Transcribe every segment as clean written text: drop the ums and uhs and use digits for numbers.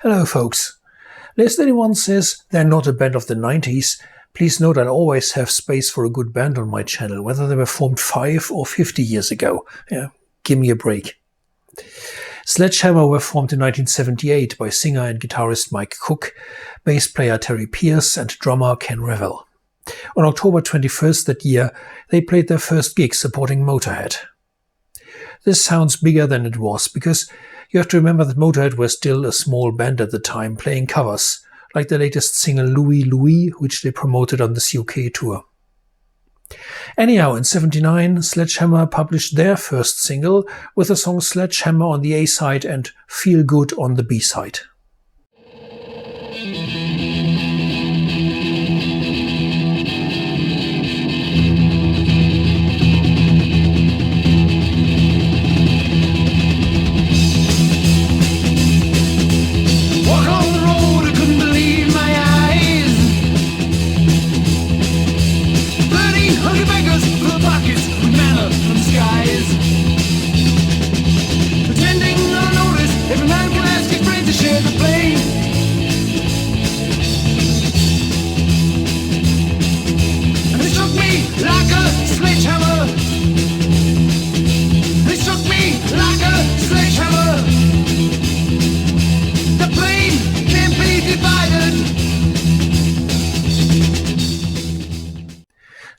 Hello folks. Lest anyone says they're not a band of the 90s, please note I'll always have space for a good band on my channel, whether they were formed 5 or 50 years ago. Yeah, give me a break. Sledgehammer were formed in 1978 by singer and guitarist Mike Cook, bass player Terry Pearce and drummer Ken Revell. On October 21st that year, they played their first gig supporting Motorhead. This sounds bigger than it was, because you have to remember that Motorhead were still a small band at the time, playing covers, like the latest single Louie Louie, which they promoted on this UK tour. Anyhow, in '79, Sledgehammer published their first single with the song Sledgehammer on the A-side and Feel Good on the B-side.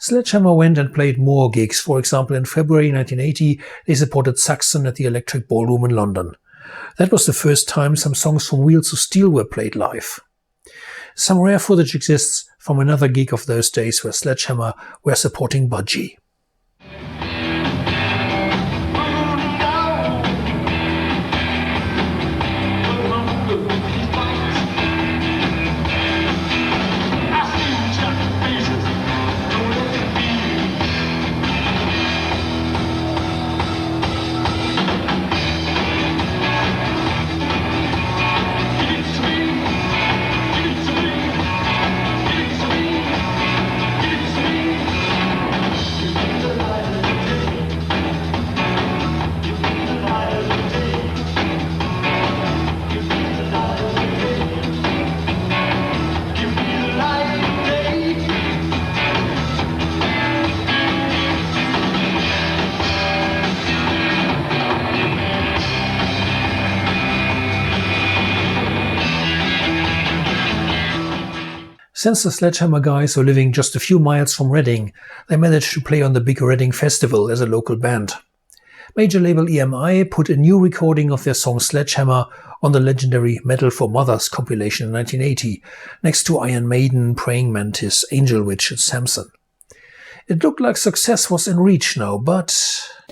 Sledgehammer went and played more gigs. For example, in February 1980, they supported Saxon at the Electric Ballroom in London. That was the first time some songs from Wheels of Steel were played live. Some rare footage exists from another gig of those days where Sledgehammer were supporting Budgie. Since the Sledgehammer guys were living just a few miles from Reading, they managed to play on the big Reading Festival as a local band. Major label EMI put a new recording of their song Sledgehammer on the legendary Metal for Mothers compilation in 1980, next to Iron Maiden, Praying Mantis, Angel Witch and Samson. It looked like success was in reach now, but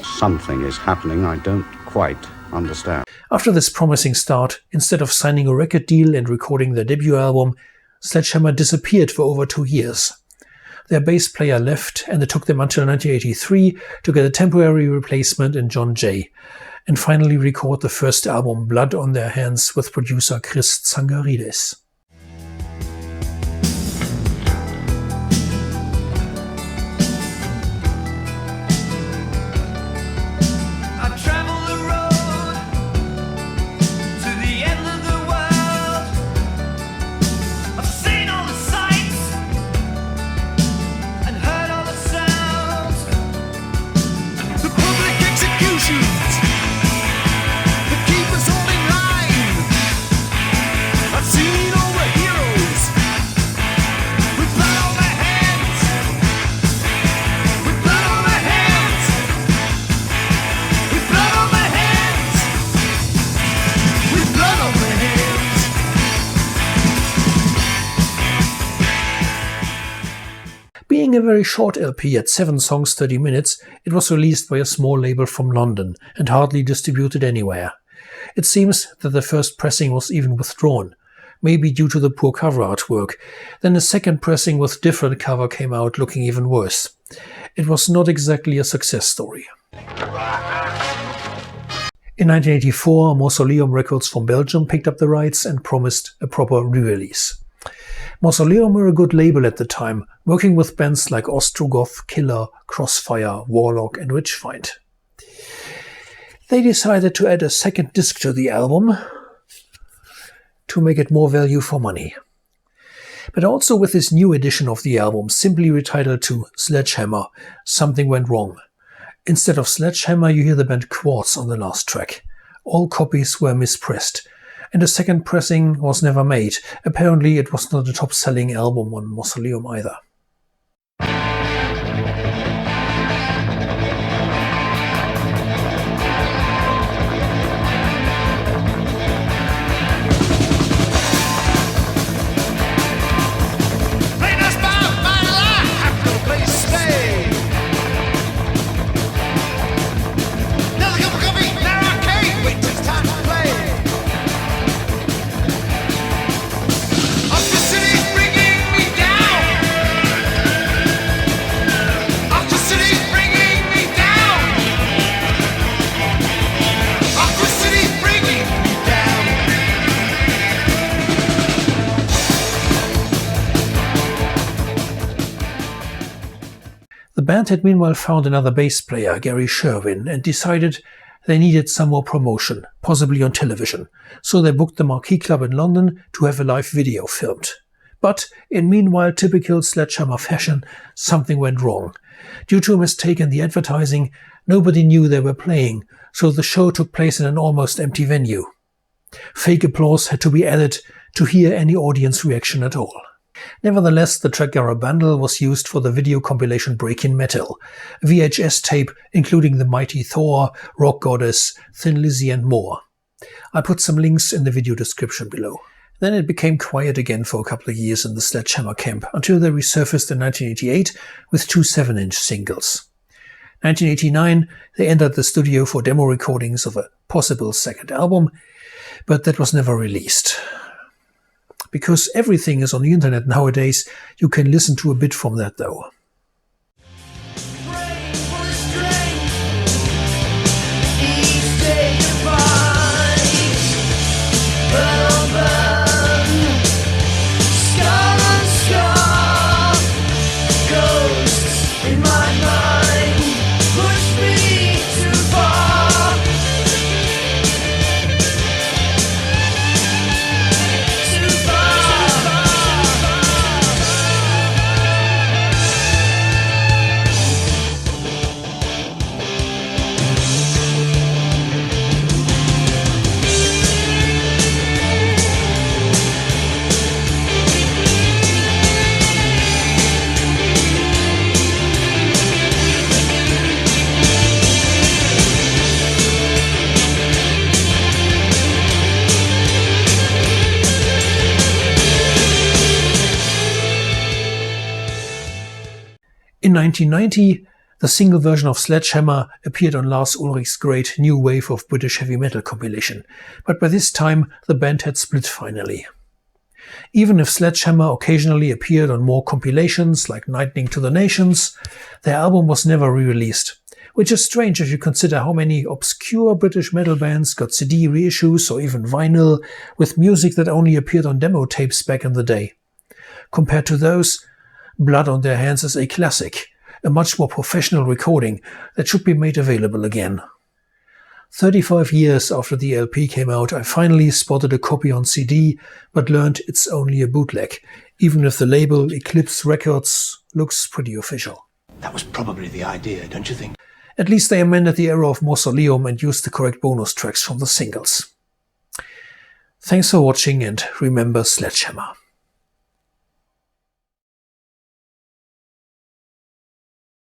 something is happening I don't quite understand. After this promising start, instead of signing a record deal and recording their debut album, Sledgehammer disappeared for over 2 years. Their bass player left, and it took them until 1983 to get a temporary replacement in John Jay, and finally record the first album Blood on Their Hands with producer Chris Tsangarides. Being a very short LP at 7 songs 30 minutes, it was released by a small label from London and hardly distributed anywhere. It seems that the first pressing was even withdrawn, maybe due to the poor cover artwork. Then a second pressing with different cover came out looking even worse. It was not exactly a success story. In 1984, Mausoleum Records from Belgium picked up the rights and promised a proper re-release. Mausoleum were a good label at the time, working with bands like Ostrogoth, Killer, Crossfire, Warlock and Witchfind. They decided to add a second disc to the album, to make it more value for money. But also with this new edition of the album, simply retitled to Sledgehammer, something went wrong. Instead of Sledgehammer, you hear the band Quartz on the last track. All copies were mispressed, and a second pressing was never made. Apparently it was not a top-selling album on Mausoleum either. The band had meanwhile found another bass player, Gary Sherwin, and decided they needed some more promotion, possibly on television, so they booked the Marquee Club in London to have a live video filmed. But in meanwhile, typical Sledgehammer fashion, something went wrong. Due to a mistake in the advertising, nobody knew they were playing, so the show took place in an almost empty venue. Fake applause had to be added to hear any audience reaction at all. Nevertheless, the track Garabandal was used for the video compilation Breakin' Metal, a VHS tape including The Mighty Thor, Rock Goddess, Thin Lizzy and more. I put some links in the video description below. Then it became quiet again for a couple of years in the Sledgehammer camp, until they resurfaced in 1988 with 2 7-inch singles. 1989 they entered the studio for demo recordings of a possible second album, but that was never released. Because everything is on the internet nowadays, you can listen to a bit from that though. In 1990, the single version of Sledgehammer appeared on Lars Ulrich's great New Wave of British Heavy Metal compilation, but by this time the band had split finally. Even if Sledgehammer occasionally appeared on more compilations like Lightning to the Nations, their album was never re-released, which is strange if you consider how many obscure British metal bands got CD reissues or even vinyl with music that only appeared on demo tapes back in the day. Compared to those, Blood on Their Hands is a classic, a much more professional recording that should be made available again. 35 years after the LP came out, I finally spotted a copy on CD, but learned it's only a bootleg, even if the label Eclipse Records looks pretty official. That was probably the idea, don't you think? At least they amended the era of Mausoleum and used the correct bonus tracks from the singles. Thanks for watching and remember Sledgehammer.